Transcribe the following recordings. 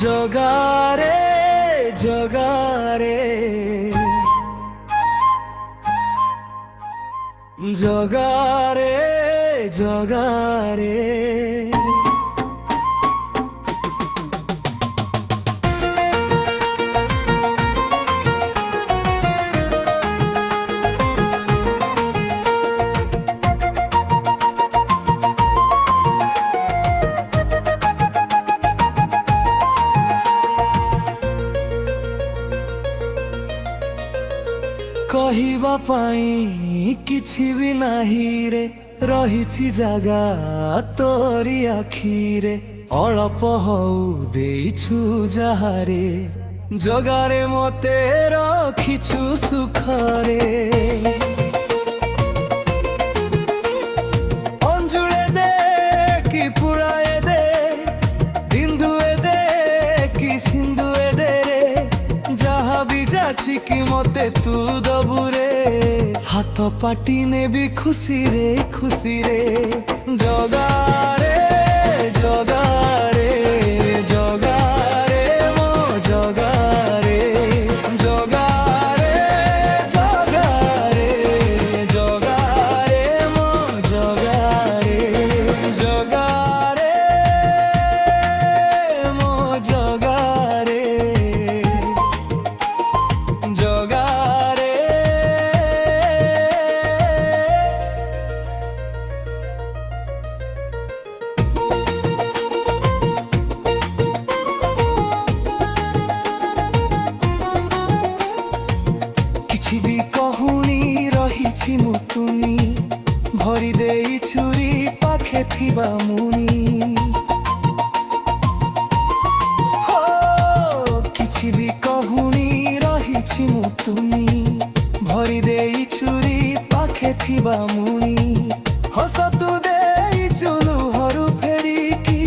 জগারে জগারে জগারে জগারে କହିବା ପାଇଁ କିଛି ବି ନାହିଁ ରେ ରହିଛି ଜାଗା ତୋରି ଆଖିରେ ଅଳ୍ପ ହଉ ଦେଇଛୁ ଯାହାରେ ଜଗାରେ ମତେ ରଖିଛୁ ସୁଖରେ ଅଞ୍ଜୁଳେ ଦେ କି ପୁଳାଏ ଦେ ବିନ୍ଦୁଏ ଦେ କି ସିନ୍ଦୁଏ ଦେ ଯାହା ବି ଯାଛି କି ମତେ ତୁ ଦବୁରେ ହାତ ପାଟି ନେବି ଖୁସିରେ ଖୁସିରେ ଜଗାରେ ଜଗାରେ ଜଗାରେ ମୋ ଜଗାରେ ଜଗାରେ ଜଗାରେ ଜଗାରେ ମୋ ଜଗାରେ ଜଗାରେ ମୋ ଜଗାରେ ଜଗାରେ କିଛି ବି କହୁନି ରହିଛି ମୁଁ ତୁନି ଭରି ଦେଇ ଛୁରୀ ପାଖେ ଥିବା ମୁଣି କିଛି ବି କହୁନି ରହିଛି ମୁଁ ତୁନି ଭରି ଦେଇ ଛୁରୀ ପାଖେ ଥିବା ମୁଣି ହସ ତୁ ଦେଇଛୁ ଲୁହରୁ ଫେରିକି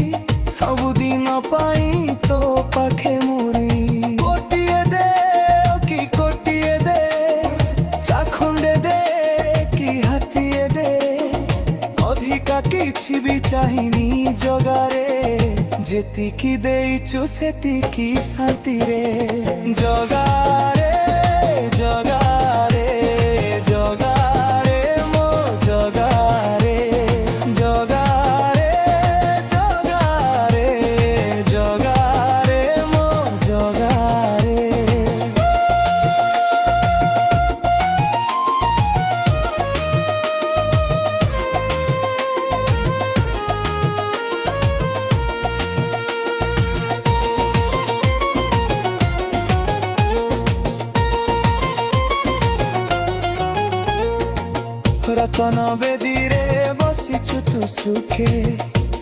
ସବୁଦିନ ପାଇଁ ତୋ ପାଖେ ମୁରି ଗୋଟିଏ ଦେ କି କୋଟିଏ ଦେ ଚାଖଣ୍ଡେ ଦେ କି ହାତିଏ ଦେ ଅଧିକା କିଛି ବି ଚାହିଁନି ଜଗାରେ ଯେତିକି ଦେଇଛୁ ସେତିକି ଶାନ୍ତିରେ ଜଗାରେ ଜଗାରେ ଜଗାରେ ମୋ ଜଗାରେ ଜଗାରେ ଜଗାରେ ଜଗାରେ ମୋ ଜଗାରେ ରତନ ବେଦୀରେ ବସିଛୁ ତୁ ସୁଖେ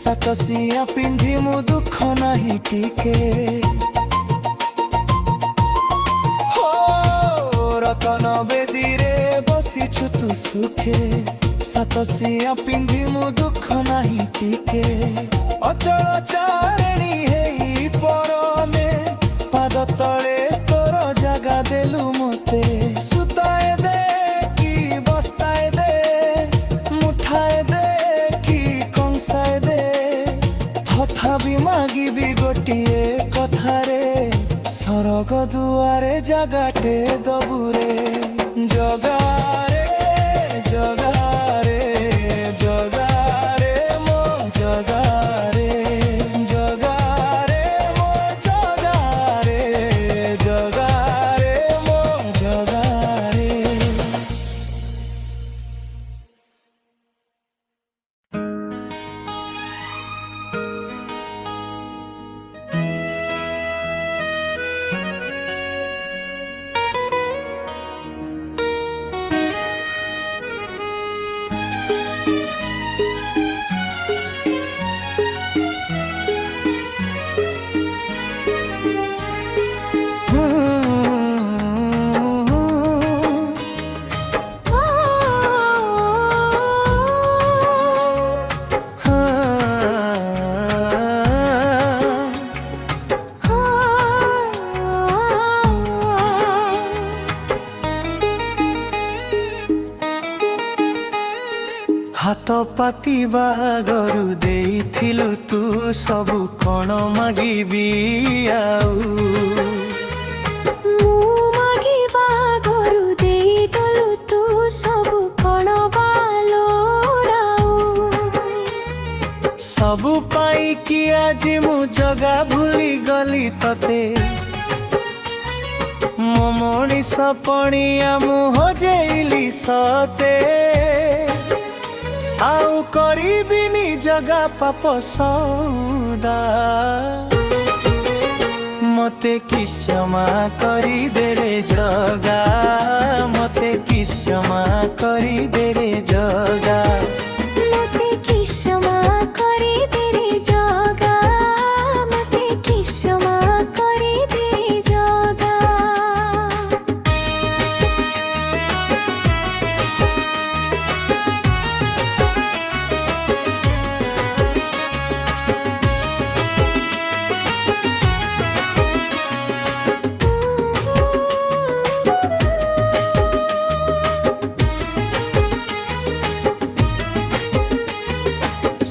ସାତସିଆ ପିନ୍ଧି ମୁଁ ଦୁଃଖ ନାହିଁ ଟିକେ ରତନ ବେଦୀରେ ବସିଛୁ ତୁ ସୁଖେ ସାତସିଆ ପିନ୍ଧି ମୁଁ ଦୁଃଖ ନାହିଁ ଟିକେ ଅଚଳ ଚାରିଣୀ ହେଇ ପରନେ ପାଦ ତଳେ ତୋର ଜାଗା ଦେଲୁ ମତେ ସୁତାଏ ଦେ କି ବସ୍ତାଏ ଦେ ମୁଠାଏ ଦେ କି କଂସାଏ ଦେ ତଥାପି ମାଗିବି ଗୋଟିଏ କଥାରେ ସରଗ ଦୁଆରେ ଜାଗାଟେ ଦବୁରେ ଜଗାରେ ଜଗାରେ ଜଗାରେ ମୋ ଜଗାରେ ଜଗାରେ ମୋ ଜଗାରେ ଜଗାରେ ମୋ ଜଗାରେ ହାତ ପାତିବା ଗରୁ ଦେଇଥିଲୁ ତୁ ସବୁ କଣ ମାଗିବି ଆଉ ମୁଁ ମାଗିବା ଘରୁ ଦେଇଦେଲୁ ତୁ ସବୁ କଣ ବାଲୋଡ଼ାଉ ସବୁ ପାଇକି ଆଜି ମୁଁ ଜଗା ଭୁଲି ଗଲି ତତେ ମୋ ମଣିଷ ପଣିଆ ମୁଁ ହଜେଇଲି ସତେ ଆଉ କରିବିନି ଜଗା ପାପ ସଉଦା ମତେ କିସ୍ କ୍ଷମା କରିଦେ ରେ ଜଗା ମତେ କିସ୍ କ୍ଷମା କରିଦେ ରେ ଜଗା ମତେ କିସ୍ କ୍ଷମା କରିଦେ ରେ ଜଗା ମତେ କିସ୍ କ୍ଷମା କରିଦେ ରେ ଜଗା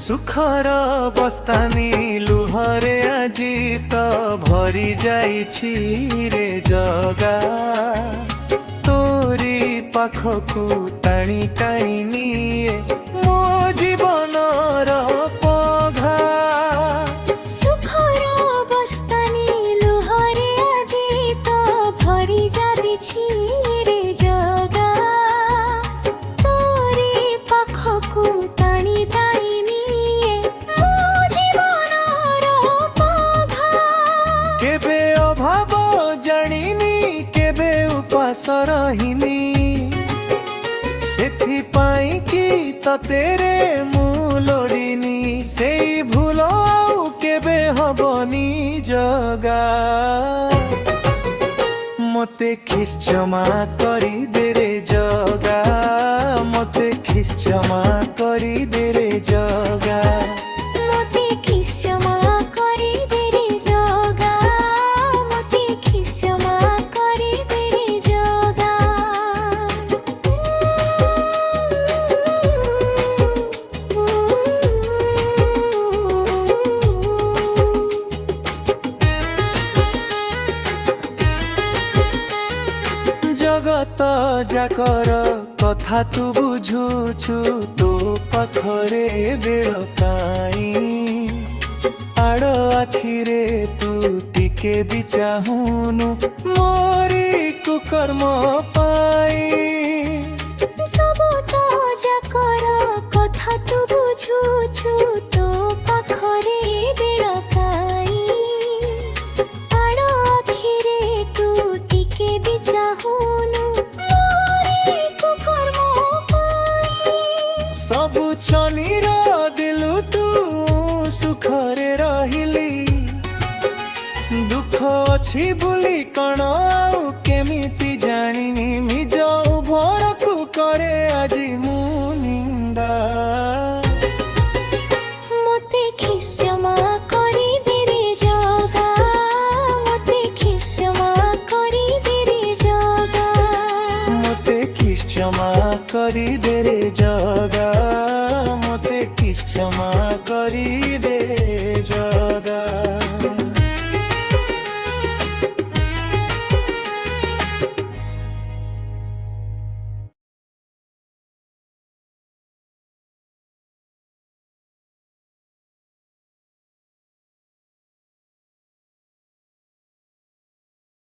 ସୁଖର ବସ୍ତାନି ଲୁହରେ ଆଜି ତ ଭରି ଯାଇଛି ରେ ଜଗା ତୋରି ପାଖକୁ ଟାଣି ଟାଣି ନିଏ ମୋ ଜୀବନର ପଘା ସୁଖର ବସ୍ତାନି ଲୁହରେ ଆଜି ତ ଭରି ଯାଇଛି ରେ ଜଗା ତୋରି ପାଖକୁ ଟାଣି ଟାଣି ନିଏ ମୋ ଜୀବନର ପଘା କେବେ ଅଭାବ ଜାଣିନି କେବେ ଉପାସ ରହିନି ସେଥିପାଇଁ କି ତତେ ରେ ମୁଁ ଲୋଡ଼ିନି ସେଇ ଭୁଲ ଆଉ କେବେ ହବନି ଜଗା ମତେ ଖିସ୍ କ୍ଷମା କରିଦେ ରେ ଜଗା ମତେ ଖିସ୍ କ୍ଷମା କରିଦେ ରେ ଜଗା ମତେ କିସ୍ କ୍ଷମା କରିଦେ ରେ ଜଗା ମତେ କିସ୍ କ୍ଷମା କରିଦେ ରେ ଜଗା ଜଗତ ଯାକର କଥା ତୁ ବୁଝୁଛୁ ତୋ ପାଖରେ ବେଳ କାଇଁ ଆଡ଼ ଆଖିରେ ତୁ ଟିକେ ବି ଚାହୁଁନୁ ମୋରି କୁକର୍ମ ପାଇଁ ସବୁ ତ ଯାକର କଥା ତୁ ବୁଝୁଛୁ ତୋ ପାଖରେ ବେଳ କାଇଁ ଆଡ଼ ଆଖିରେ ତୁ ଟିକେ ବି ଚାହୁଁନୁ ମୋରି କୁକର୍ମ ପାଇଁ ସବୁ ଛନିର ଦିଲୁ ତୁ ସୁଖରେ ରହିଲି ଦୁଃଖ ଅଛି ବୋଲି କଣ ଆଉ କେମିତି ଜାଣିନି ନିଜ ଉଭରକୁ କରେ ଆଜି ମୁଁ ନିନ୍ଦା ମତେ କିସ୍ କ୍ଷମା କରିଦେ ରେ ଜଗା ମତେ କିସ୍ କ୍ଷମା କରିଦେ ରେ ଜଗା ମତେ କିସ୍ କ୍ଷମା କରିଦେ ରେ ଜଗା ମତେ କିସ୍ କ୍ଷମା କରିଦେ ଜଗା